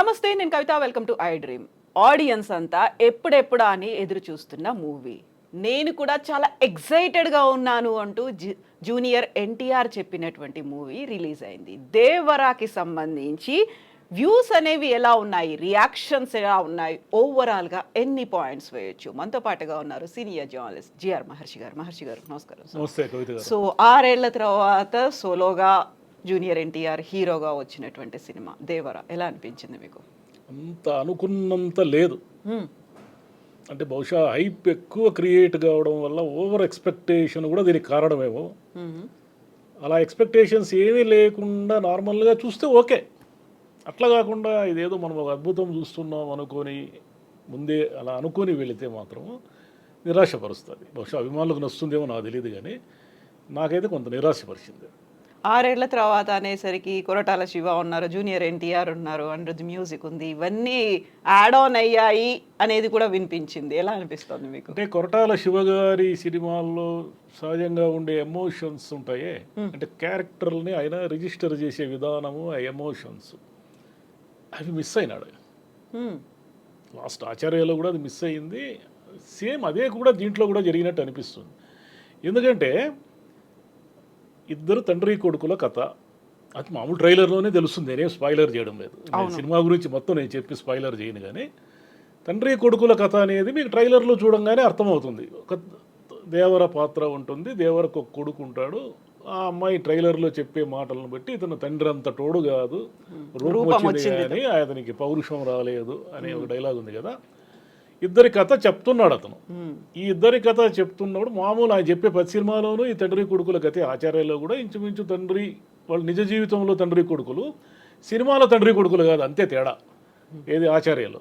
నమస్తే, నేను Kavitha. Welcome to I dream. Audience అంతా ఎప్పుడెప్పుడా అని ఎదురు చూస్తున్న మూవీ. నేను కూడా చాలా ఎక్సైటెడ్గా ఉన్నాను అంటూ జూనియర్ ఎన్టీఆర్ చెప్పినటువంటి మూవీ రిలీజ్ అయింది. దేవరాకి సంబంధించి వ్యూస్ అనేవి ఎలా ఉన్నాయి, రియాక్షన్స్ ఎలా ఉన్నాయి, ఓవరాల్గా ఎన్ని పాయింట్స్ వేయొచ్చు? మనతో పాటుగా ఉన్నారు సీనియర్ జర్నలిస్ట్ జిఆర్ మహర్షి గారు. మహర్షి గారు నమస్కారం. నమస్తే కవిత గారు. సో 6 ఏళ్ల తర్వాత సోలోగా జూనియర్ ఎన్టీఆర్ హీరోగా వచ్చినటువంటి సినిమా దేవరా ఎలా అనిపించింది మీకు? అంత అనుకున్నంత లేదు. అంటే బహుశా హైప్ ఎక్కువ క్రియేట్ కావడం వల్ల ఓవర్ ఎక్స్పెక్టేషన్ కూడా దీనికి కారణమేమో. అలా ఎక్స్పెక్టేషన్స్ ఏమీ లేకుండా నార్మల్గా చూస్తే ఓకే. అట్లా కాకుండా ఇదేదో మనం ఒక అద్భుతం చూస్తున్నాం అనుకొని ముందే అలా అనుకొని వెళితే మాత్రం నిరాశపరుస్తుంది. బహుశా అభిమానులకు నచ్చుతుందేమో నాకు తెలియదు, కానీ నాకైతే కొంత నిరాశపరిచింది. 6 ఏళ్ల తర్వాత అనేసరికి కొరటాల శివ ఉన్నారు, జూనియర్ ఎన్టీఆర్ ఉన్నారు, అండ్ మ్యూజిక్ ఉంది, ఇవన్నీ యాడ్ ఆన్ అయ్యాయి అనేది కూడా వినిపించింది. ఎలా అనిపిస్తుంది మీకు? అంటే కొరటాల శివగారి సినిమాల్లో సహజంగా ఉండే ఎమోషన్స్ ఉంటాయే, అంటే క్యారెక్టర్ని ఆయన రిజిస్టర్ చేసే విధానము, ఆ ఎమోషన్స్ అవి మిస్ అయినాడు. లాస్ట్ ఆచార్యలో కూడా అది మిస్ అయింది. సేమ్ అదే కూడా దీంట్లో కూడా జరిగినట్టు అనిపిస్తుంది. ఎందుకంటే ఇద్దరు తండ్రి కొడుకుల కథ, అది మామూలు ట్రైలర్లోనే తెలుస్తుంది. నేనేం స్పాయిలర్ చేయడం లేదు. సినిమా గురించి మొత్తం నేను చెప్పి స్పాయిలర్ చేయను, కానీ తండ్రి కొడుకుల కథ అనేది మీకు ట్రైలర్లో చూడంగానే అర్థమవుతుంది. ఒక దేవర పాత్ర ఉంటుంది, దేవరకు ఒక కొడుకు ఉంటాడు. ఆ అమ్మాయి ట్రైలర్లో చెప్పే మాటలను బట్టి ఇతను తండ్రి అంత తోడు కాదు, రూపం వచ్చింది కానీ అతనికి పౌరుషం రాలేదు అనే ఒక డైలాగ్ ఉంది కదా. ఇద్దరి కథ చెప్తున్నాడు అతను. ఈ ఇద్దరి కథ చెప్తున్నప్పుడు మామూలు ఆయన చెప్పే ప్రతి సినిమాలోనూ ఈ తండ్రి కొడుకుల కథ. ఆచార్యలో కూడా ఇంచుమించు తండ్రి, వాళ్ళు నిజ జీవితంలో తండ్రి కొడుకులు, సినిమాలో తండ్రి కొడుకులు కాదు, అంతే తేడా. ఏది ఆచార్యలో.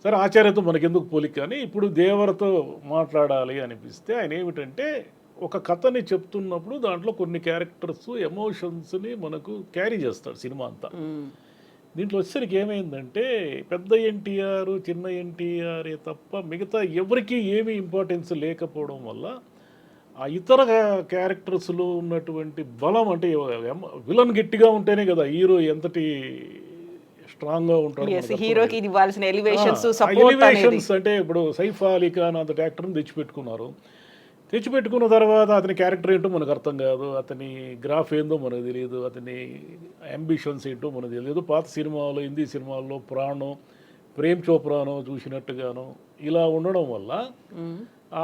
సరే ఆచార్యతో మనకెందుకు పోలిక, కానీ ఇప్పుడు దేవరతో మాట్లాడాలి అనిపిస్తే ఆయన ఏమిటంటే ఒక కథని చెప్తున్నప్పుడు దాంట్లో కొన్ని క్యారెక్టర్స్, ఎమోషన్స్ని మనకు క్యారీ చేస్తాడు సినిమా అంతా. దీంట్లో వచ్చేసరికి ఏమైందంటే పెద్ద ఎన్టీఆర్, చిన్న ఎన్టీఆర్ తప్ప మిగతా ఎవరికి ఏమీ ఇంపార్టెన్స్ లేకపోవడం వల్ల ఆ ఇతర క్యారెక్టర్స్లో ఉన్నటువంటి బలం, అంటే విలన్ గట్టిగా ఉంటేనే కదా హీరో ఎంతటి స్ట్రాంగ్గా ఉంటాడు. హీరోకి ఇవ్వాల్సిన ఎలివేషన్స్, అంటే ఇప్పుడు సైఫ్ అలీ ఖాన్ అంత యాక్టర్ని తెచ్చిపెట్టుకున్న తర్వాత అతని క్యారెక్టర్ ఏంటో మనకు అర్థం కాదు, అతని గ్రాఫ్ ఏందో మనకు తెలియదు, అతని అంబిషన్స్ ఏంటో మనకు తెలియదు. పాత సినిమాలో, హిందీ సినిమాల్లో ప్రాణో, ప్రేమ్ చోప్రానో చూసినట్టుగానో ఇలా ఉండడం వల్ల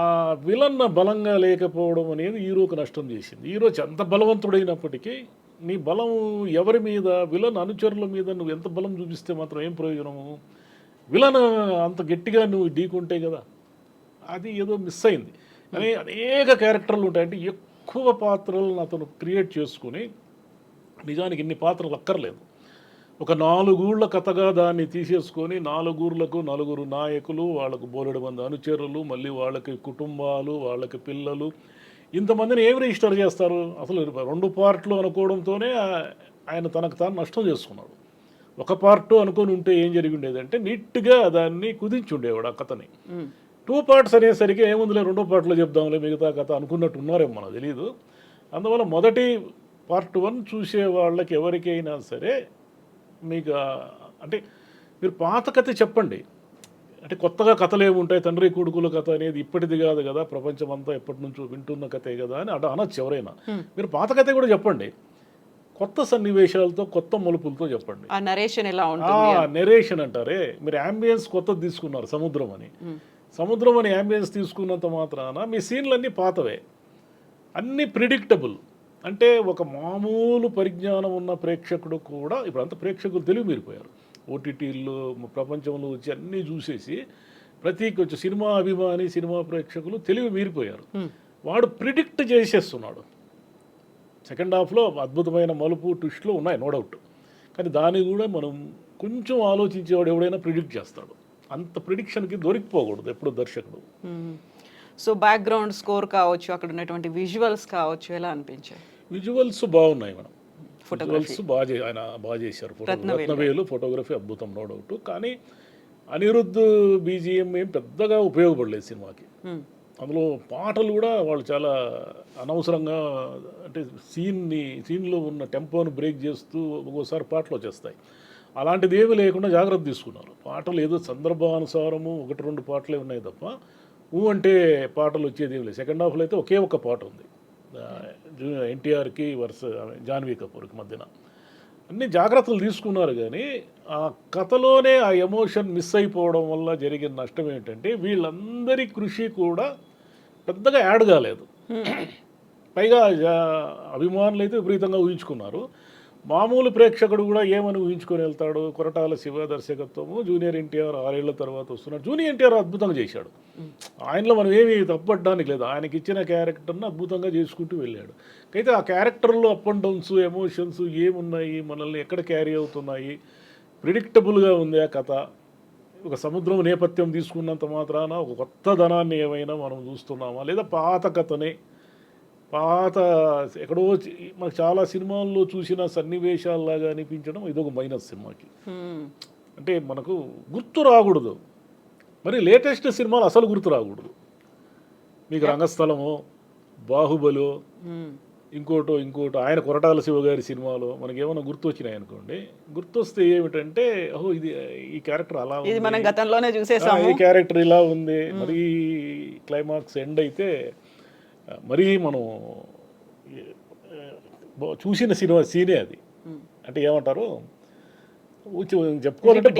ఆ విలన్ బలంగా లేకపోవడం అనేది హీరోకి నష్టం చేసింది. హీరో ఎంత బలవంతుడైనప్పటికీ నీ బలం ఎవరి మీద, విలన్ అనుచరుల మీద నువ్వు ఎంత బలం చూపిస్తే మాత్రం ఏం ప్రయోజనము? విలన్ అంత గట్టిగా నువ్వు ఢీకుంటే కదా, అది ఏదో మిస్ అయింది. అని అనేక క్యారెక్టర్లు ఉంటాయి. అంటే ఎక్కువ పాత్రలను అతను క్రియేట్ చేసుకుని, నిజానికి ఇన్ని పాత్రలు అక్కర్లేదు. ఒక 4 ఊళ్ళ కథగా దాన్ని తీసేసుకొని 4 ఊర్లకు 4 నాయకులు, వాళ్ళకు బోలెడు మంది అనుచరులు, మళ్ళీ వాళ్ళకి కుటుంబాలు, వాళ్ళకి పిల్లలు, ఇంతమందిని ఏం రిజిస్టర్ చేస్తారు? అసలు 2 పార్ట్లు అనుకోవడంతోనే ఆయన తనకు తాను నష్టం చేసుకున్నాడు. ఒక పార్ట్ అనుకొని ఉంటే ఏం జరిగి ఉండేదంటే నీట్గా దాన్ని కుదించి ఉండేవాడు ఆ కథని. 2 పార్ట్స్ అనేసరికి ఏముందిలే 2వ పార్ట్లో చెప్దాంలే మిగతా కథ అనుకున్నట్టు ఉన్నారేమో మనకు తెలియదు. అందువల్ల మొదటి పార్ట్ 1 చూసే వాళ్ళకి ఎవరికైనా సరే మీకు అంటే మీరు పాత కథ చెప్పండి. అంటే కొత్తగా కథలు ఏముంటాయి, తండ్రి కొడుకుల కథ అనేది ఇప్పటిది కాదు కదా, ప్రపంచం అంతా ఎప్పటి నుంచో వింటున్న కథే కదా అని అనొచ్చు ఎవరైనా. మీరు పాత కథ కూడా చెప్పండి, కొత్త సన్నివేశాలతో, కొత్త మలుపులతో చెప్పండి. నెరేషన్ అంటారే, మీరు అంబియన్స్ కొత్తది తీసుకున్నారు, సముద్రం అని అంబియన్స్ తీసుకున్నంత మాత్రాన మీ సీన్లన్నీ పాతవే, అన్నీ ప్రిడిక్టబుల్. అంటే ఒక మామూలు పరిజ్ఞానం ఉన్న ప్రేక్షకుడు కూడా, ఇప్పుడు అంత ప్రేక్షకులు తెలివి మీరిపోయారు. ఓటీటీల్లో ప్రపంచంలో వచ్చి అన్నీ చూసేసి ప్రతి సినిమా అభిమాని, సినిమా ప్రేక్షకులు తెలివి మీరిపోయారు. వాడు ప్రిడిక్ట్ చేసేస్తున్నాడు. సెకండ్ హాఫ్లో అద్భుతమైన మలుపు, ట్విస్ట్లు ఉన్నాయి, నో డౌట్. కానీ దాన్ని కూడా మనం కొంచెం ఆలోచించేవాడు ఎవడైనా ప్రిడిక్ట్ చేస్తాడు. అంత ప్రిడిక్షన్కి దొరికిపోకూడదు ఎప్పుడు దర్శకుడు. సో బ్యాక్గ్రౌండ్ స్కోర్ కావచ్చు, అక్కడ ఉన్నటువంటి విజువల్స్ కావచ్చు, ఎలా అనిపించాయి? విజువల్స్ బాగున్నాయి మేడం, విజువల్స్ ఆయన బాగా చేశారు. రత్నవేలు ఫోటోగ్రఫీ అద్భుతం, నో డౌట్. కానీ అనిరుద్ధ్ బీజిఎం ఏం పెద్దగా ఉపయోగపడలేదు సినిమాకి. అందులో పాటలు కూడా వాళ్ళు చాలా అనవసరంగా, అంటే సీన్లో ఉన్న టెంపోను బ్రేక్ చేస్తూ ఒక్కోసారి పాటలు వచ్చేస్తాయి. అలాంటిది ఏమీ లేకుండా జాగ్రత్త తీసుకున్నారు. పాటలు ఏదో సందర్భానుసారము 1-2 పాటలే ఉన్నాయి తప్ప అంటే పాటలు వచ్చేది ఏమి లేదు. సెకండ్ హాఫ్లో అయితే ఒకే ఒక్క పాట ఉంది ఎన్టీఆర్కి జాన్వీ కపూర్కి మధ్యన. అన్ని జాగ్రత్తలు తీసుకున్నారు కానీ ఆ కథలోనే ఆ ఎమోషన్ మిస్ అయిపోవడం వల్ల జరిగిన నష్టం ఏంటంటే వీళ్ళందరి కృషి కూడా పెద్దగా యాడ్ కాలేదు. పైగా అభిమానులు అయితే విపరీతంగా ఊహించుకున్నారు. మామూలు ప్రేక్షకుడు కూడా ఏమని ఊహించుకొని వెళ్తాడు? కొరటాల శివ దర్శకత్వము, జూనియర్ ఎన్టీఆర్ 6 ఏళ్ల తర్వాత వస్తున్నాడు. జూనియర్ ఎన్టీఆర్ అద్భుతంగా చేశాడు. ఆయనలో మనం ఏమి తప్పడానికి లేదు. ఆయనకి ఇచ్చిన క్యారెక్టర్ను అద్భుతంగా చేసుకుంటూ వెళ్ళాడు. అయితే ఆ క్యారెక్టర్లో అప్ అండ్ డౌన్స్, ఎమోషన్స్ ఏమున్నాయి, మనల్ని ఎక్కడ క్యారీ అవుతున్నాయి, ప్రిడిక్టబుల్గా ఉంది ఆ కథ. ఒక సముద్రం నేపథ్యం తీసుకున్నంత మాత్రాన ఒక కొత్త ధనాన్ని ఏమైనా మనం చూస్తున్నామా, లేదా పాత కథనే ఎక్కడో మనకు చాలా సినిమాల్లో చూసిన సన్నివేశాల్లాగా అనిపించడం ఇదొక మైనస్ సినిమాకి. అంటే మనకు గుర్తు రాకూడదు. మరి లేటెస్ట్ సినిమాలు అసలు గుర్తు రాకూడదు. మీకు రంగస్థలమో, బాహుబలో, ఇంకోటో ఆయన కొరటాల శివ గారి సినిమాలో మనకేమైనా గుర్తు వచ్చినాయి అనుకోండి, గుర్తొస్తే ఏమిటంటే ఓహో ఇది ఈ క్యారెక్టర్ అలా ఉంది, మనం గతంలోనే చూసేసాము, ఈ క్యారెక్టర్ ఇలా ఉంది. మరి క్లైమాక్స్ ఎండ్ అయితే మరీ మనం చూసిన సినిమా సీనే అది. అంటే ఏమంటారు చెప్పుకోవాలంటే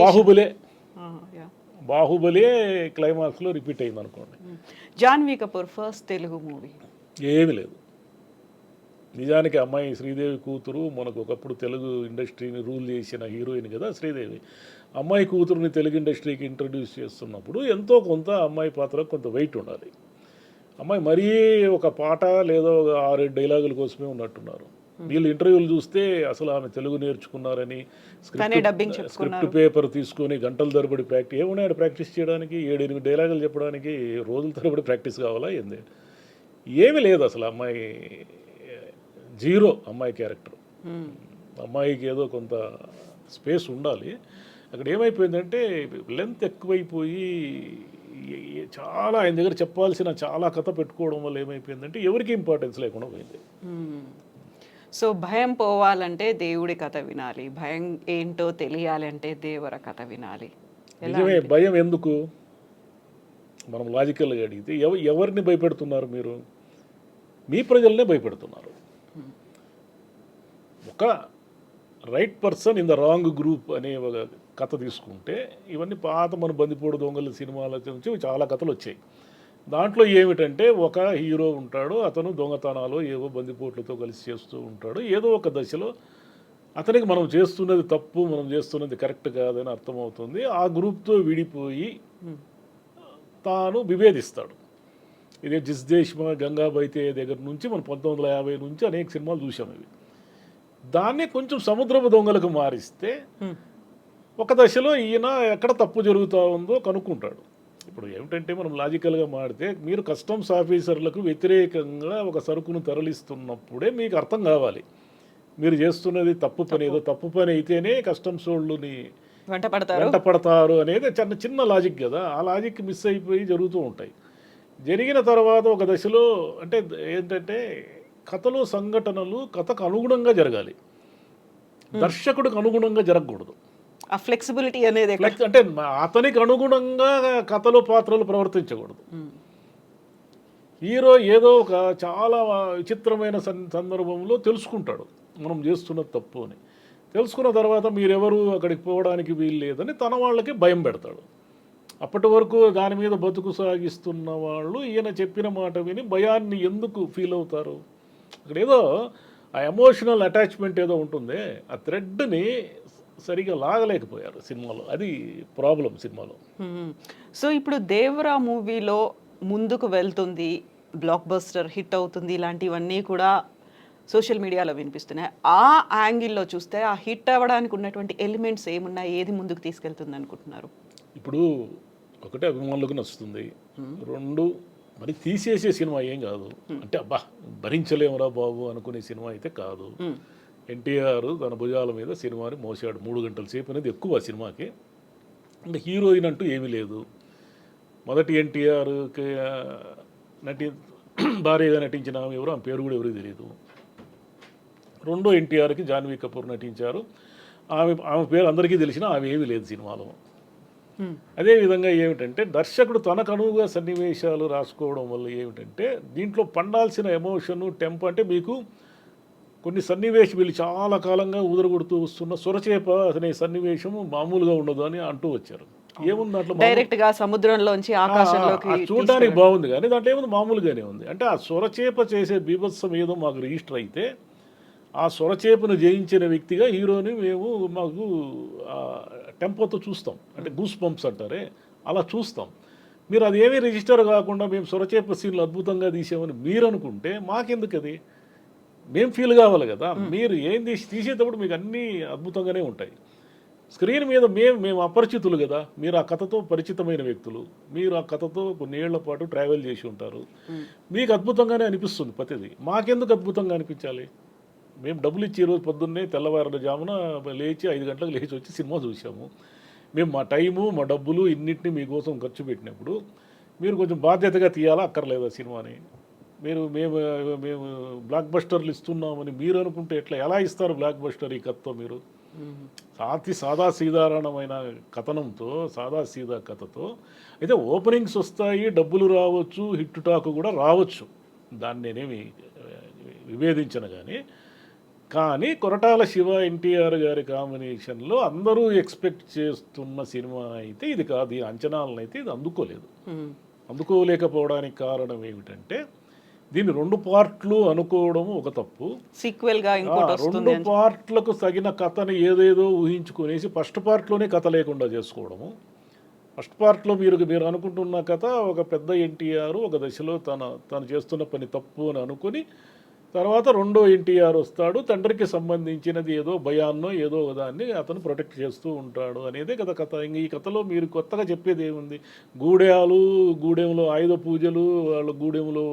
బాహుబలే క్లైమాక్స్లో రిపీట్ అయింది అనుకోండి. జాన్వీ కపూర్ ఫస్ట్ తెలుగు మూవీ ఏమీ లేదు. నిజానికి అమ్మాయి శ్రీదేవి కూతురు, మనకు ఒకప్పుడు తెలుగు ఇండస్ట్రీని రూల్ చేసిన హీరోయిన్ కదా శ్రీదేవి. అమ్మాయి కూతురుని తెలుగు ఇండస్ట్రీకి ఇంట్రడ్యూస్ చేస్తున్నప్పుడు ఎంతో కొంత అమ్మాయి పాత్రకు కొంత వెయిట్ ఉండాలి. అమ్మాయి మరీ ఒక పాట లేదా ఒక 6-7 డైలాగుల కోసమే ఉన్నట్టున్నారు. వీళ్ళు ఇంటర్వ్యూలు చూస్తే అసలు ఆమె తెలుగు నేర్చుకున్నారని స్క్రిప్ట్ పేపర్ తీసుకొని గంటల తరబడి ఏమున్నాడు ప్రాక్టీస్ చేయడానికి, 7-8 డైలాగులు చెప్పడానికి రోజుల తరబడి ప్రాక్టీస్ కావాలా ఏంది? ఏమీ లేదు అసలు. అమ్మాయి జీరో. అమ్మాయి క్యారెక్టర్. అమ్మాయికి ఏదో కొంత స్పేస్ ఉండాలి. అక్కడ ఏమైపోయిందంటే లెంత్ ఎక్కువైపోయి చాలా ఆయన దగ్గర చెప్పాల్సిన చాలా కథ పెట్టుకోవడం వల్ల ఏమైపోయిందంటే ఎవరికి ఇంపార్టెన్స్ లేకుండా పోయింది. సో భయం పోవాలంటే దేవుడి కథ వినాలి, భయం ఏంటో తెలియాలంటే దేవర కథ వినాలి. నిజమే. భయం ఎందుకు? మనం లాజికల్గా అడిగితే ఎవరిని భయపెడుతున్నారు మీరు? మీ ప్రజలనే భయపెడుతున్నారు. ఒక right person in the wrong group అనే ఒక కథ తీసుకుంటే ఇవన్నీ పాత మన బందిపోడు దొంగల సినిమాల నుంచి చాలా కథలు వచ్చాయి. దాంట్లో ఏమిటంటే ఒక హీరో ఉంటాడు, అతను దొంగతనాలు ఏవో బందిపోట్లతో కలిసి చేస్తూ ఉంటాడు. ఏదో ఒక దశలో అతనికి మనం చేస్తున్నది తప్పు, మనం చేస్తున్నది కరెక్ట్ కాదని అర్థమవుతుంది. ఆ గ్రూప్తో విడిపోయి తాను విభేదిస్తాడు. ఇదే జిస్ దేశ్మా, గంగాబైతే దగ్గర నుంచి మనం 1950 నుంచి అనేక సినిమాలు చూసాం. ఇవి దాన్ని కొంచెం సముద్రపు దొంగలకు మారిస్తే ఒక దశలో ఈయన ఎక్కడ తప్పు జరుగుతూ ఉందో కనుక్కుంటాడు. ఇప్పుడు ఏమిటంటే మనం లాజికల్గా మాడితే మీరు కస్టమ్స్ ఆఫీసర్లకు వ్యతిరేకంగా ఒక సరుకును తరలిస్తున్నప్పుడే మీకు అర్థం కావాలి మీరు చేస్తున్నది తప్పు పని. ఏదో తప్పు పని అయితేనే కస్టమ్స్ వాళ్ళని వెంట పడతారు అనేది చిన్న లాజిక్ కదా. ఆ లాజిక్ మిస్ అయిపోయి జరుగుతూ ఉంటాయి. జరిగిన తర్వాత ఒక దశలో అంటే ఏంటంటే కథలో సంఘటనలు కథకు అనుగుణంగా జరగాలి, దర్శకుడికి అనుగుణంగా జరగకూడదు. ఆ ఫ్లెక్సిబిలిటీ అనేది అంటే అతనికి అనుగుణంగా కథలో పాత్రలు ప్రవర్తించకూడదు. హీరో ఏదో ఒక చాలా విచిత్రమైన సందర్భంలో తెలుసుకుంటాడు మనం చేస్తున్న తప్పు అని. తెలుసుకున్న తర్వాత మీరెవరు అక్కడికి పోవడానికి వీలు లేదని తన వాళ్ళకి భయం పెడతాడు. అప్పటి వరకు దాని మీద బతుకు సాగిస్తున్న వాళ్ళు ఈయన చెప్పిన మాట విని భయాన్ని ఎందుకు ఫీల్ అవుతారు? అక్కడ ఏదో ఆ ఎమోషనల్ అటాచ్మెంట్ ఏదో ఉంటుంది, ఆ థ్రెడ్ని సరిగా లాగలేకపోయారు సినిమాలో. అది ప్రాబ్లం సినిమాలో. సో ఇప్పుడు దేవరా మూవీలో ముందుకు వెళ్తుంది, బ్లాక్ బస్టర్ హిట్ అవుతుంది, ఇలాంటివన్నీ కూడా సోషల్ మీడియాలో వినిపిస్తున్నాయి. ఆ యాంగిల్లో చూస్తే ఆ హిట్ అవ్వడానికి ఉన్నటువంటి ఎలిమెంట్స్ ఏమున్నాయి, ఏది ముందుకు తీసుకెళ్తుంది అనుకుంటున్నారు? ఇప్పుడు ఒకటే అభిమానులకు నచ్చుతుంది, 2 మరి తీసేసే సినిమా ఏం కాదు. అంటే అబ్బా భరించలేమురా బాబు అనుకునే సినిమా అయితే కాదు. ఎన్టీఆర్ తన భుజాల మీద సినిమాని మోసాడు 3 గంటల సేపు అనేది ఎక్కువ ఆ సినిమాకి. ఇంకా హీరోయిన్ అంటూ ఏమీ లేదు. మొదటి ఎన్టీఆర్కి భార్యగా నటించిన ఎవరు, ఆ పేరు కూడా ఎవరికి తెలియదు. రెండో ఎన్టీఆర్కి జాన్వీ కపూర్ నటించారు. ఆమె ఆమె పేరు అందరికీ తెలిసినా ఆమె ఏమీ లేదు సినిమాలో. అదేవిధంగా ఏమిటంటే దర్శకుడు తనకు అనువుగా సన్నివేశాలు రాసుకోవడం వల్ల ఏమిటంటే దీంట్లో పండాల్సిన ఎమోషను టెంపో అంటే మీకు కొన్ని సన్నివేశం వీళ్ళు చాలా కాలంగా ఊదరగొడుతూ వస్తున్న సొరచేప అనే సన్నివేశం మామూలుగా ఉండదు అని అంటూ వచ్చారు. ఏముంది దాంట్లో డైరెక్ట్ గా సముద్రంలోంచి ఆకాశంలోకి చూడడానికి బాగుంది కానీ దాంట్లో ఏముంది మామూలుగానే ఉంది. అంటే ఆ సొరచేప చేసే బీభత్సం ఏదో మాకు రిజిస్టర్ అయితే ఆ సొరచేపను జయించిన వ్యక్తిగా హీరోని మేము మాకు టెంపోతో చూస్తాం, అంటే గూస్ బంప్స్ అంటారే అలా చూస్తాం. మీరు అది ఏమీ రిజిస్టర్ కాకుండా మేము సొరచేప సీన్లు అద్భుతంగా తీసామని మీరు అనుకుంటే మాకెందుకు అది? మేము ఫీల్ కావాలి కదా. మీరు ఏం తీసేటప్పుడు మీకు అన్నీ అద్భుతంగానే ఉంటాయి. స్క్రీన్ మీద మేము అపరిచితులు కదా, మీరు ఆ కథతో పరిచితమైన వ్యక్తులు, మీరు ఆ కథతో కొన్ని ఏళ్ల పాటు ట్రావెల్ చేసి ఉంటారు, మీకు అద్భుతంగానే అనిపిస్తుంది ప్రతిదీ. మాకెందుకు అద్భుతంగా అనిపించాలి? మేము డబ్బులు ఇచ్చి ఈరోజు పొద్దున్నే తెల్లవారుల జామున లేచి 5 గంటలకు లేచి వచ్చి సినిమా చూసాము. మేము మా టైము మా డబ్బులు ఇన్నింటినీ మీకోసం ఖర్చు పెట్టినప్పుడు మీరు కొంచెం బాధ్యతగా తీయాలా అక్కర్లేదా సినిమాని? మేము మేము బ్లాక్ బస్టర్లు ఇస్తున్నామని మీరు అనుకుంటే ఎలా ఇస్తారు బ్లాక్ బస్టర్ ఈ కథతో? మీరు సాదాసీదారణమైన కథనంతో సాదాసీదా కథతో అయితే ఓపెనింగ్స్ వస్తాయి, డబ్బులు రావచ్చు, హిట్ టాక్ కూడా రావచ్చు, దాన్ని నేనేమి విభేదించను. కానీ కొరటాల శివ ఎన్టీఆర్ గారి కాంబినేషన్లో అందరూ ఎక్స్పెక్ట్ చేస్తున్న సినిమా అయితే ఇది కాదు. ఈ అంచనాలను అయితే ఇది అందుకోలేదు. అందుకోలేకపోవడానికి కారణం ఏమిటంటే దీన్ని 2 పార్ట్లు అనుకోవడం ఒక తప్పు. సీక్వెల్ గా ఇంకోటి వస్తుంది. 2 పార్ట్లకు తగిన కథని ఏదేదో ఊహించుకునేసి ఫస్ట్ పార్ట్లోనే కథ లేకుండా చేసుకోవడము. ఫస్ట్ పార్ట్లో మీరు అనుకుంటున్న కథ ఒక పెద్ద ఎన్టీఆర్ ఒక దశలో తను చేస్తున్న పని తప్పు అని అనుకుని తర్వాత రెండో ఎన్టీఆర్ వస్తాడు, తండ్రికి సంబంధించినది ఏదో భయాన్నో ఏదో దాన్ని అతను ప్రొటెక్ట్ చేస్తూ ఉంటాడు అనేదే కదా కథ. ఇంక ఈ కథలో మీరు కొత్తగా చెప్పేది ఏముంది? గూడెంలో ఆయుధ పూజలు, వాళ్ళ గూడెంలో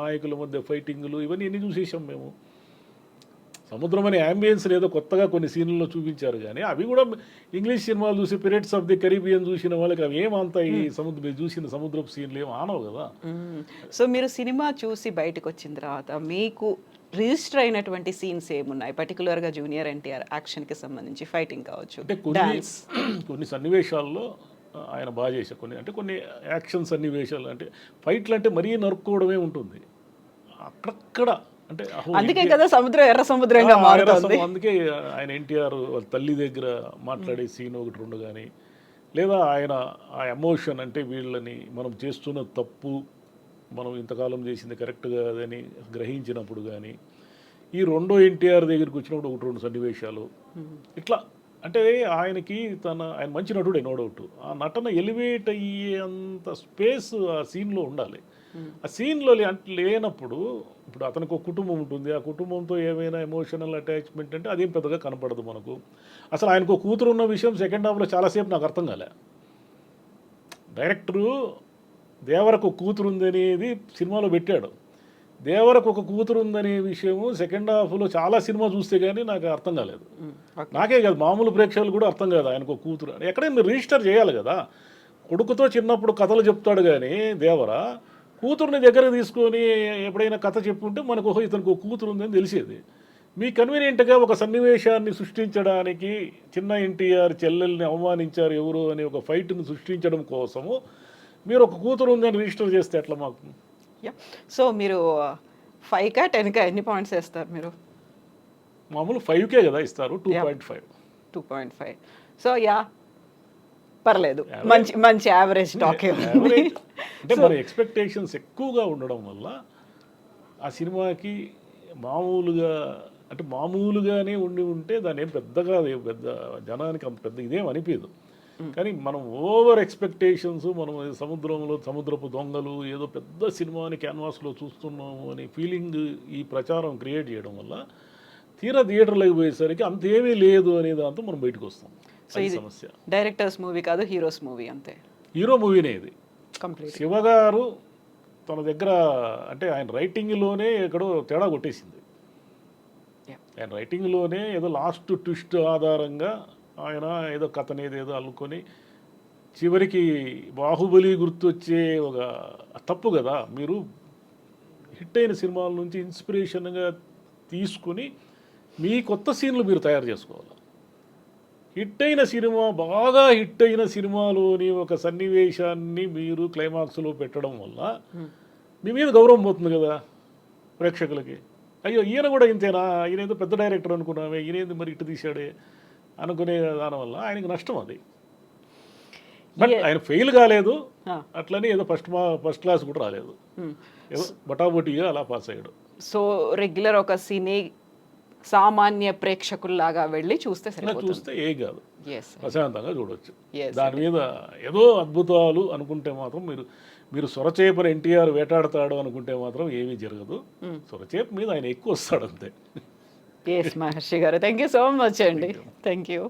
నాయకుల మధ్య ఫైటింగులు, ఇవన్నీ ఎన్ని చూసేసాం మేము. సముద్రం అనే యాంబియన్స్ ఏదో కొత్తగా కొన్ని సీన్లలో చూపించారు కానీ అవి కూడా ఇంగ్లీష్ సినిమాలు చూసి పిరేట్స్ ఆఫ్ ది కరీబియన్ చూసిన వాళ్ళకి అవి ఏమంతా ఈ మీరు చూసిన సముద్రపు సీన్లు ఏం ఆనవు కదా. సో మీరు సినిమా చూసి బయటకు వచ్చిన తర్వాత మీకు రిజిస్టర్ అయినటువంటి సీన్స్ ఏమున్నాయి? పర్టికులర్గా జూనియర్ ఎన్టీఆర్ యాక్షన్కి సంబంధించి ఫైటింగ్ కావచ్చు, అంటే కొన్ని సన్నివేశాల్లో ఆయన బాగా చేశారు. కొన్ని యాక్షన్ సన్నివేశాలు అంటే ఫైట్లు అంటే మరీ నరుక్కోవడమే ఉంటుంది అక్కడక్కడ. అంటే అందుకే కదా సముద్రం ఎర్ర సముద్రంగా మారుతుంది. అందుకే ఆయన ఎన్టీఆర్ వాళ్ళ తల్లి దగ్గర మాట్లాడే సీన్ 1-2 కానీ, లేదా ఆయన ఆ ఎమోషన్ అంటే వీళ్ళని మనం చేస్తున్న తప్పు మనం ఇంతకాలం చేసింది కరెక్ట్ కాదని గ్రహించినప్పుడు కానీ, ఈ రెండో ఎన్టీఆర్ దగ్గరికి వచ్చినప్పుడు 1-2 సన్నివేశాలు ఇట్లా. అంటే ఆయన మంచి నటుడే, నో డౌట్. ఆ నటన ఎలివేట్ అయ్యేంత స్పేస్ ఆ సీన్లో ఉండాలి. ఆ సీన్లో లేనప్పుడు ఇప్పుడు అతనికి ఒక కుటుంబం ఉంటుంది, ఆ కుటుంబంతో ఏమైనా ఎమోషనల్ అటాచ్మెంట్ అంటే అదేం పెద్దగా కనపడదు మనకు. అసలు ఆయనకు ఒక కూతురు ఉన్న విషయం సెకండ్ హాఫ్లో చాలాసేపు నాకు అర్థం కాలే. డైరెక్టరు దేవరకు ఒక కూతురు ఉందనేది సినిమాలో పెట్టాడు. దేవరకు ఒక కూతురు ఉందనే విషయము సెకండ్ హాఫ్లో చాలా సినిమా చూస్తే కానీ నాకు అర్థం కాలేదు. నాకే కాదు, మామూలు ప్రేక్షకులు కూడా అర్థం కాదు ఆయనకు ఒక కూతురు. ఎక్కడైనా మీరు రిజిస్టర్ చేయాలి కదా. కొడుకుతో చిన్నప్పుడు కథలు చెప్తాడు కానీ దేవరా కూతురుని దగ్గరకు తీసుకొని ఎప్పుడైనా కథ చెప్పుంటే మనకు ఇతనికి ఒక కూతురు ఉందని తెలిసేది. మీ కన్వీనియంట్గా ఒక సన్నివేశాన్ని సృష్టించడానికి చిన్న ఎన్టీఆర్ చెల్లెల్ని అవమానించారు ఎవరు అనే ఒక ఫైట్ని సృష్టించడం కోసము మీరు ఒక కూతురు ఉందని రిజిస్టర్ చేస్తే ఎట్లా మాకు? సో మీరు 5కా 10కా ఎన్ని పాయింట్స్ వేస్తారు మీరు? మామూలు 5కే కదా ఇస్తారు, 2.5. సో పర్లేదు, మంచి యావరేజ్ టాక్. అంటే మన ఎక్స్పెక్టేషన్స్ ఎక్కువగా ఉండడం వల్ల ఆ సినిమాకి మామూలుగానే ఉంటే దాని ఏం పెద్దగా పెద్ద జనానికి అంత పెద్ద ఇదేం అనిపించదు. కానీ మనం ఓవర్ ఎక్స్పెక్టేషన్స్, మనం సముద్రపు దొంగలు ఏదో పెద్ద సినిమాని క్యాన్వాస్లో చూస్తున్నాము అనే ఫీలింగ్ ఈ ప్రచారం క్రియేట్ చేయడం వల్ల తీరా థియేటర్లోకి పోయేసరికి అంతేమీ లేదు అనే దాంతో మనం బయటకు వస్తాం. సో ఇది డైరెక్టర్స్ మూవీ కాదు, హీరోస్ మూవీ అంతే. హీరో మూవీనే ఇది కంప్లీట్. శివ గారు తన దగ్గర అంటే ఆయన రైటింగ్లోనే ఎక్కడో తేడా కొట్టేసింది. ఆయన రైటింగ్లోనే ఏదో లాస్ట్ ట్విస్ట్ ఆధారంగా ఆయన ఏదో కథనేదేదో అల్లుకొని చివరికి బాహుబలి గుర్తొచ్చే ఒక తప్పు కదా. మీరు హిట్ అయిన సినిమాల నుంచి ఇన్స్పిరేషన్గా తీసుకుని మీ కొత్త సీన్లు మీరు తయారు చేసుకోవాలి. హిట్ అయిన సినిమా, బాగా హిట్ అయిన సినిమాలోని ఒక సన్నివేశాన్ని మీరు క్లైమాక్స్లో పెట్టడం వల్ల మీ మీద గౌరవం పోతుంది కదా ప్రేక్షకులకి. అయ్యో ఈయన కూడా ఇంతేనా, ఈయన ఏదో పెద్ద డైరెక్టర్ అనుకున్నామే, ఈయన ఏంది మరి ఇటు తీశాడే అనుకునే దానివల్ల ఆయనకు నష్టం అది. బట్ ఆయన ఫెయిల్ కాలేదు, అట్లని ఏదో ఫస్ట్ క్లాస్ కూడా రాలేదు, ఏదో బటాబొటిగా అలా పాస్ అయ్యాడు. సో రెగ్యులర్ ఒక సినీ సామాన్య ప్రేక్షకుల్లాగా వెళ్ళి చూస్తే సరిపోతుంది. చూస్తే ఏ కాదు, Yes, ప్రశాంతంగా చూడొచ్చు. Yes, దాని మీద ఏదో అద్భుతాలు అనుకుంటే మాత్రం మీరు సొరచేపని ఎన్టీఆర్ వేటాడతాడు అనుకుంటే మాత్రం ఏమీ జరగదు. సొరచేప మీద ఆయన ఎక్కువ వస్తాడు అంతే. ఎస్ మహర్షి గారు, థ్యాంక్ యూ సో మచ్ అండి. Thank you.